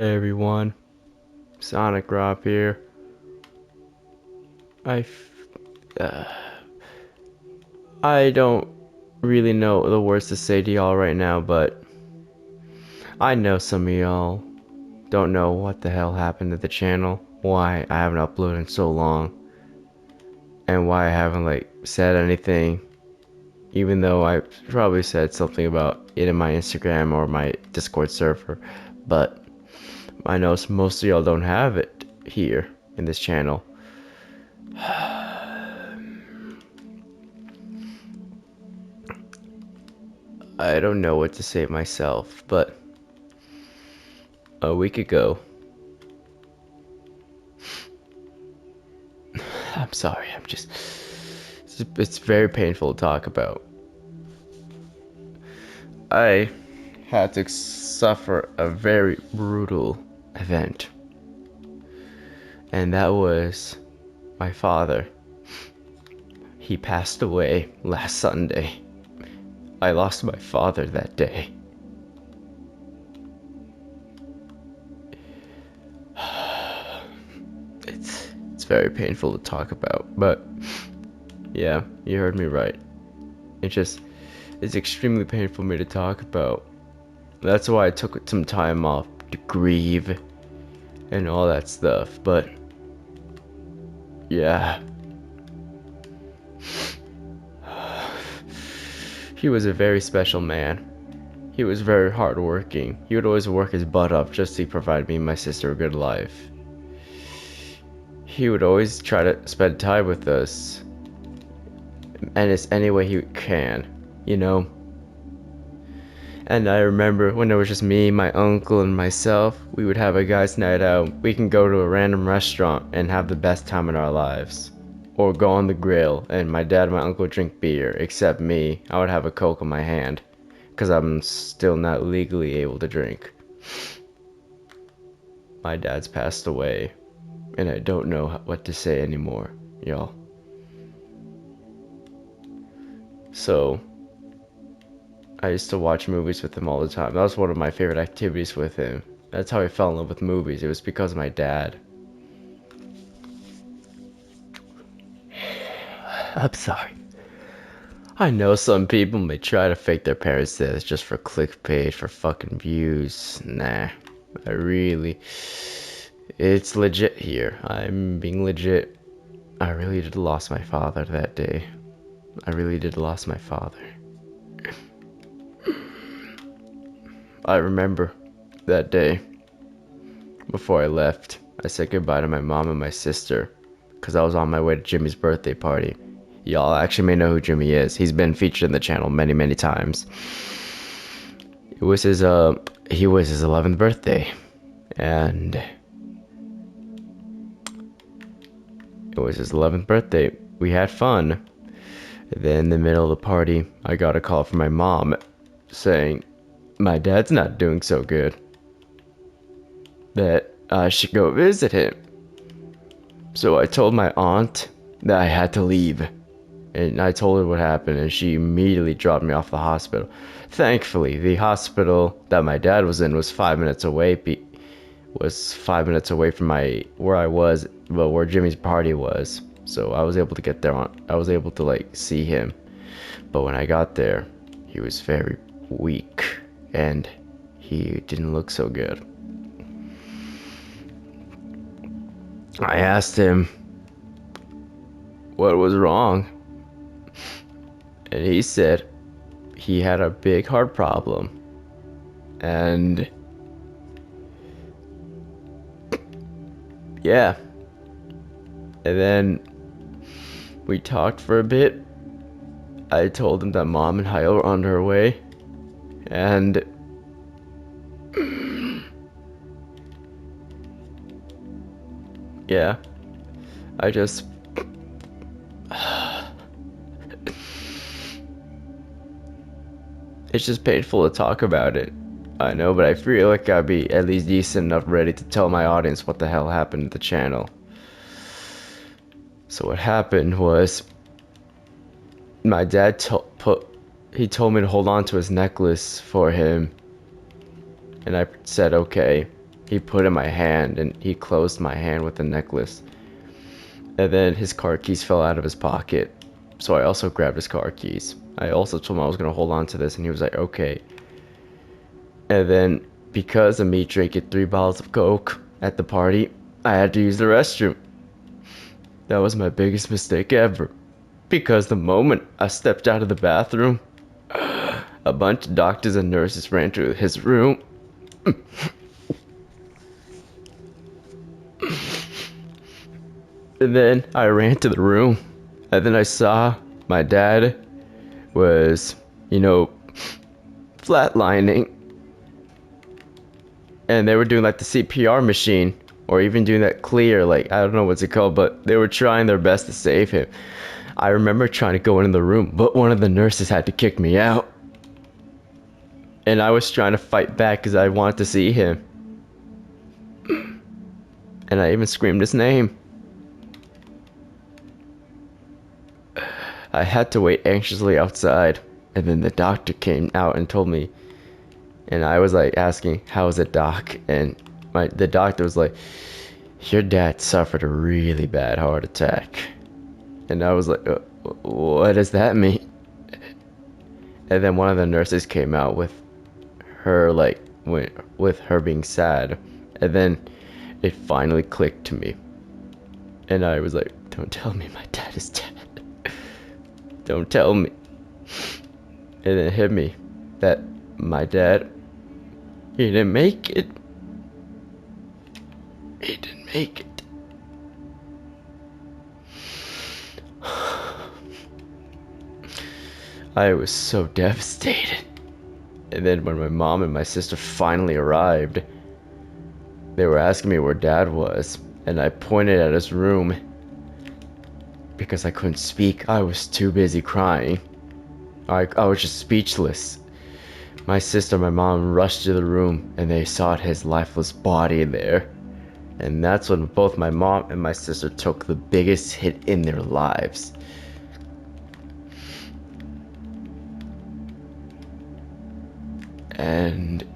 Hey everyone, Sonic Rob here. I, f- uh, I don't really know the words to say to y'all right now, but I know some of y'all don't know what the hell happened to the channel, why I haven't uploaded in so long, and why I haven't said anything, even though I probably said something about it in my Instagram or my Discord server, but I know most of y'all don't have it here in this channel. I don't know what to say myself, but a week ago, I'm sorry, it's very painful to talk about. I had to suffer a very brutal event, and that was my father. He passed away last Sunday. I lost my father that day. It's very painful to talk about, but yeah, you heard me right. It's extremely painful for me to talk about. That's why I took some time off to grieve and all that stuff, but yeah. He was a very special man. He was very hardworking. He would always work his butt off just to provide me and my sister a good life. He would always try to spend time with us, and it's any way he can, you know? And I remember when it was just me, my uncle, and myself, we would have a guys' night out. We can go to a random restaurant and have the best time in our lives. Or go on the grill, and my dad and my uncle would drink beer, except me, I would have a Coke in my hand, because I'm still not legally able to drink. My dad's passed away, and I don't know what to say anymore, y'all. So, I used to watch movies with him all the time. That was one of my favorite activities with him. That's how I fell in love with movies. It was because of my dad. I'm sorry. I know some people may try to fake their parents' deaths just for clickbait, for fucking views. Nah, I really. It's legit here. I'm being legit. I really did lost my father that day. I really did lost my father. I remember that day before I left. I said goodbye to my mom and my sister because I was on my way to Jimmy's birthday party. Y'all actually may know who Jimmy is. He's been featured in the channel many, many times. It was he was his 11th birthday, and it was his 11th birthday. We had fun. And then in the middle of the party, I got a call from my mom saying my dad's not doing so good, that I should go visit him. So I told my aunt that I had to leave, and I told her what happened, and she immediately dropped me off the hospital. Thankfully, the hospital that my dad was in was 5 minutes away. Was 5 minutes away from where I was, well, where Jimmy's party was. So I was able to get there I was able to see him. But when I got there, he was very weak, and he didn't look so good. I asked him what was wrong, and he said he had a big heart problem, and yeah. And then we talked for a bit. I told him that mom and Hyle were on her way, and yeah, I just it's just painful to talk about it. I know, but I feel like I'd be at least decent enough ready to tell my audience what the hell happened to the channel. So what happened was my dad he told me to hold on to his necklace for him, and I said okay. he put in my hand, and he closed my hand with the necklace. And then his car keys fell out of his pocket, so I also grabbed his car keys. I also told him I was going to hold on to this, and he was like, okay. And then, because of me drinking 3 bottles of Coke at the party, I had to use the restroom. That was my biggest mistake ever. Because the moment I stepped out of the bathroom, a bunch of doctors and nurses ran to his room. And then I ran to the room, and then I saw my dad was, flatlining. And they were doing like the CPR machine, or even doing that clear, like, I don't know what's it called, but they were trying their best to save him. I remember trying to go in the room, but one of the nurses had to kick me out. And I was trying to fight back because I wanted to see him. And I even screamed his name. I had to wait anxiously outside, and then the doctor came out and told me, and I was like asking, how is it, doc? And the doctor was like, your dad suffered a really bad heart attack. And I was like, what does that mean? And then one of the nurses came out with her, like, with her being sad. And then it finally clicked to me. And I was like, don't tell me my dad is dead. Don't tell me. And it hit me that my dad, he didn't make it. He didn't make it. I was so devastated. And then when my mom and my sister finally arrived, they were asking me where Dad was, and I pointed at his room because I couldn't speak. I was too busy crying. I was just speechless. My sister and my mom rushed to the room, and they saw his lifeless body there. And that's when both my mom and my sister took the biggest hit in their lives. And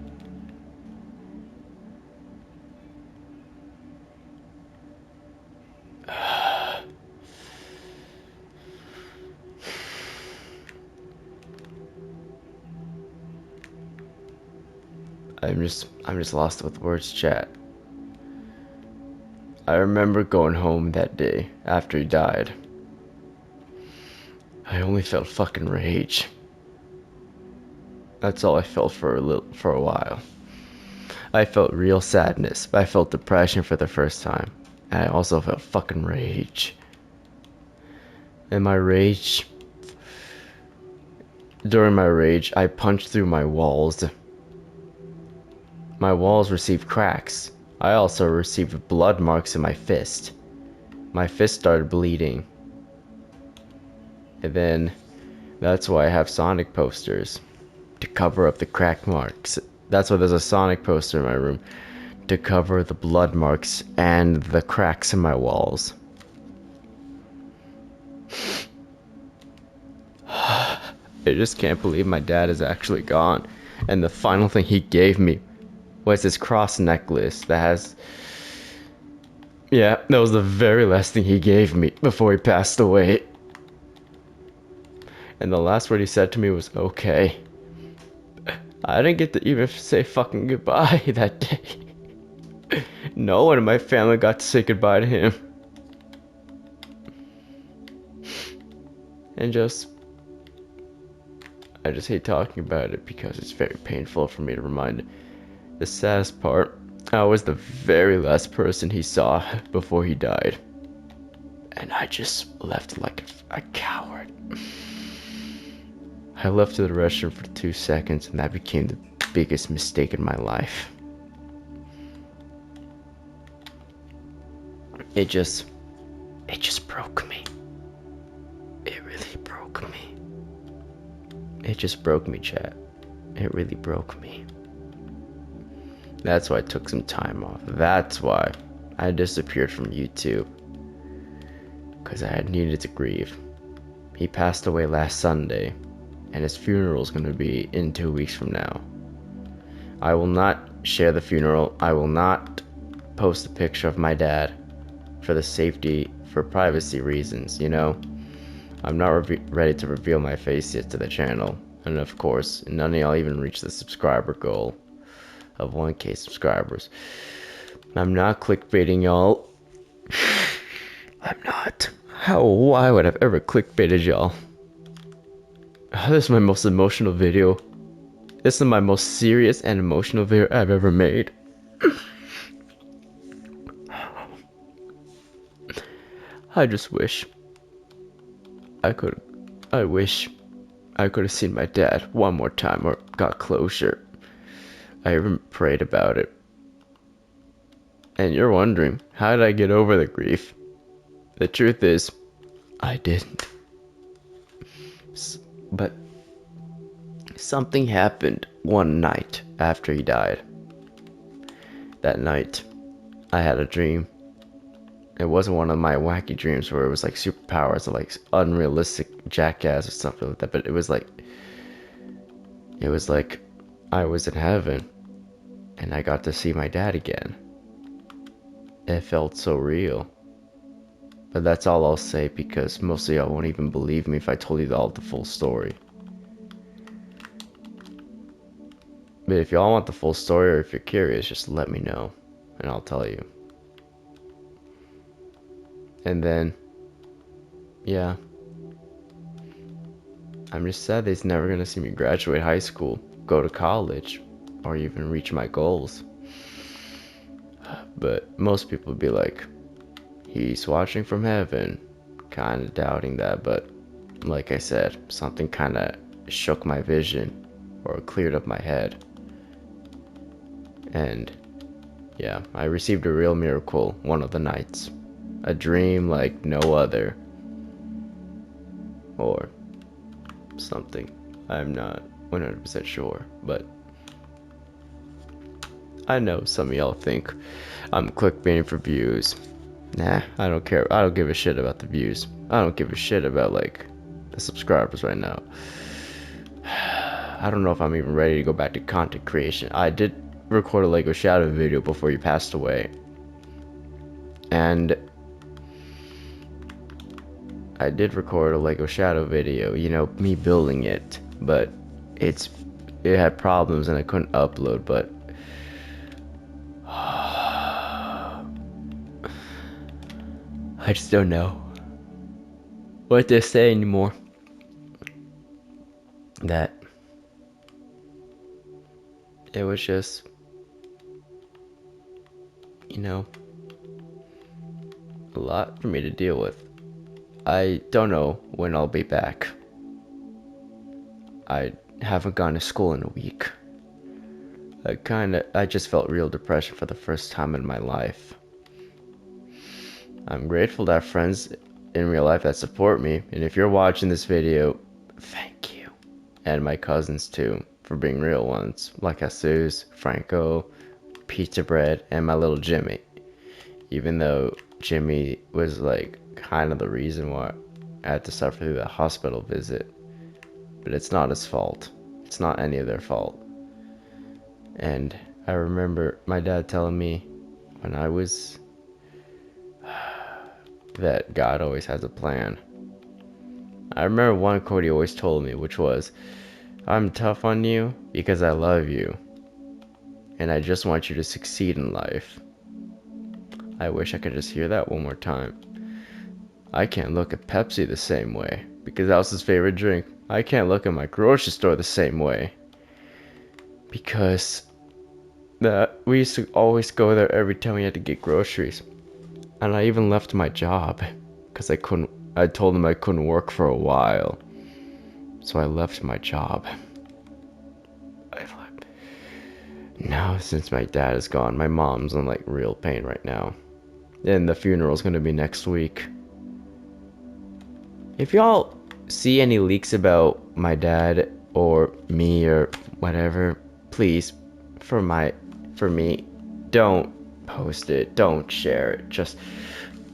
I'm just lost with words, chat. I remember going home that day after he died. I only felt fucking rage. That's all I felt for a while. I felt real sadness. I felt depression for the first time. And I also felt fucking rage. And during my rage, I punched through my walls. My walls received cracks. I also received blood marks in my fist. My fist started bleeding. And then, that's why I have Sonic posters. To cover up the crack marks. That's why there's a Sonic poster in my room. To cover the blood marks and the cracks in my walls. I just can't believe my dad is actually gone. And the final thing he gave me was this cross necklace that has... Yeah, that was the very last thing he gave me before he passed away. And the last word he said to me was, okay. I didn't get to even say fucking goodbye that day. No one in my family got to say goodbye to him. And I just hate talking about it because it's very painful for me to remind. The saddest part, I was the very last person he saw before he died. And I just left like a coward. I left to the restroom for 2 seconds, and that became the biggest mistake in my life. It just broke me. It really broke me. It just broke me, chat. It really broke me. That's why I took some time off. That's why I disappeared from YouTube. Because I had needed to grieve. He passed away last Sunday. And his funeral is going to be in 2 weeks from now. I will not share the funeral. I will not post a picture of my dad for the safety, for privacy reasons, you know. I'm not ready to reveal my face yet to the channel. And of course, none of y'all even reached the subscriber goal of 1K subscribers. I'm not clickbaiting y'all. I'm not. Why would I have ever clickbaited y'all? This is my most emotional video. This is my most serious and emotional video I've ever made. I just wish I wish I could have seen my dad one more time or got closure. I even prayed about it. And you're wondering, how did I get over the grief? The truth is, I didn't. But something happened one night after he died. That night, I had a dream. It wasn't one of my wacky dreams where it was like superpowers or like unrealistic jackass or something like that, but it was like I was in heaven and I got to see my dad again. It felt so real. But that's all I'll say, because most of y'all won't even believe me if I told you the full story. But if y'all want the full story, or if you're curious, just let me know and I'll tell you. And then, yeah, I'm just sad that he's never gonna see me graduate high school, go to college, or even reach my goals. But most people would be like, he's watching from heaven, kind of doubting that. But like I said, something kind of shook my vision or cleared up my head. And yeah, I received a real miracle one of the nights. A dream like no other. Or something. I'm not 100% sure, but I know some of y'all think I'm clickbaiting for views. Nah, I don't care. I don't give a shit about the views. I don't give a shit about like the subscribers right now. I don't know if I'm even ready to go back to content creation. I did record a Lego Shadow video before you passed away. And I did record a Lego Shadow video, you know, me building it, but it had problems and I couldn't upload. But I just don't know what to say anymore. That it was just, you know, a lot for me to deal with. I don't know when I'll be back. I haven't gone to school in a week. I just felt real depression for the first time in my life. I'm grateful to have friends in real life that support me, and if you're watching this video, thank you. And my cousins too, for being real ones, like Jesus, Franco, Pizza Bread, and my little Jimmy. Even though Jimmy was like kind of the reason why I had to suffer through the hospital visit. But it's not his fault. It's not any of their fault. And I remember my dad telling me when I was that God always has a plan. I remember one quote he always told me, which was, I'm tough on you because I love you. And I just want you to succeed in life. I wish I could just hear that one more time. I can't look at Pepsi the same way because that was his favorite drink. I can't look at my grocery store the same way because we used to always go there every time we had to get groceries. And I even left my job because I told him I couldn't work for a while. So I left my job. Now, since my dad is gone, my mom's in like real pain right now. And the funeral's gonna be next week. If y'all see any leaks about my dad or me or whatever, please, for me, don't post it, don't share it. Just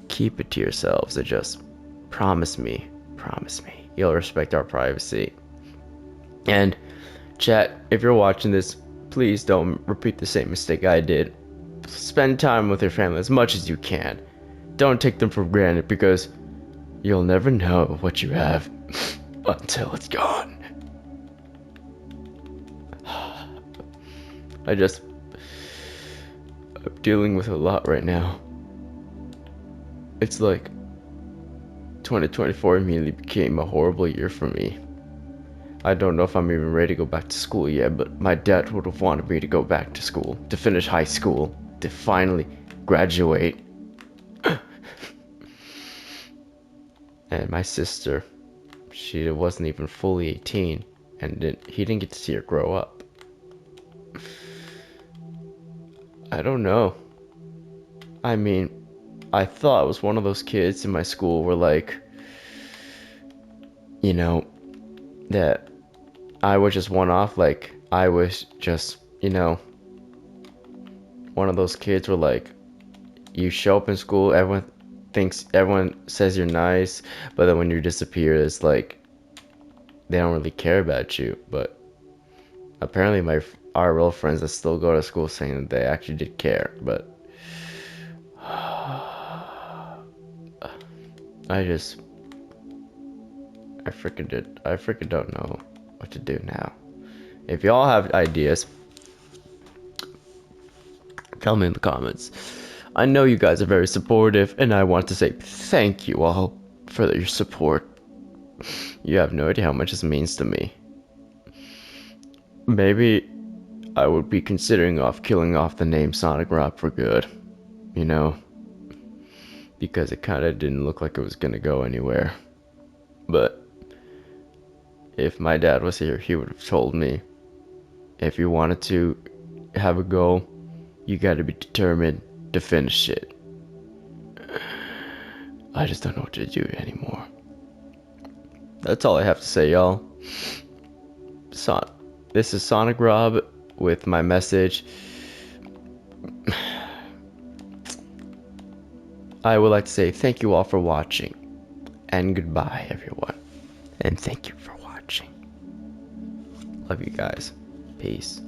keep it to yourselves and just promise me, you'll respect our privacy. And chat, if you're watching this, Please don't repeat the same mistake I did. Spend time with your family as much as you can. Don't take them for granted because you'll never know what you have until it's gone. I'm dealing with a lot right now. It's like 2024 immediately became a horrible year for me. I don't know if I'm even ready to go back to school yet, but my dad would have wanted me to go back to school, to finish high school, to finally graduate. And my sister, she wasn't even fully 18, and he didn't get to see her grow up. I don't know. I mean, I thought I was one of those kids in my school where, like, you know, that I was just one off, like, I was just, one of those kids where, like, you show up in school, everyone says you're nice, but then when you disappear, it's like, they don't really care about you. But apparently our real friends that still go to school saying that they actually did care, but I freaking don't know what to do now. If y'all have ideas, tell me in the comments. I know you guys are very supportive, and I want to say thank you all for your support. You have no idea how much this means to me. Maybe I would be considering killing off the name Sonic Rob for good, because it kind of didn't look like it was gonna go anywhere. But if my dad was here, he would have told me, if you wanted to have a goal, you gotta be determined to finish it. I just don't know what to do anymore. That's all I have to say, y'all. This is Sonic Rob with my message. I would like to say thank you all for watching, and goodbye, everyone. And thank you for watching. Love you guys. Peace.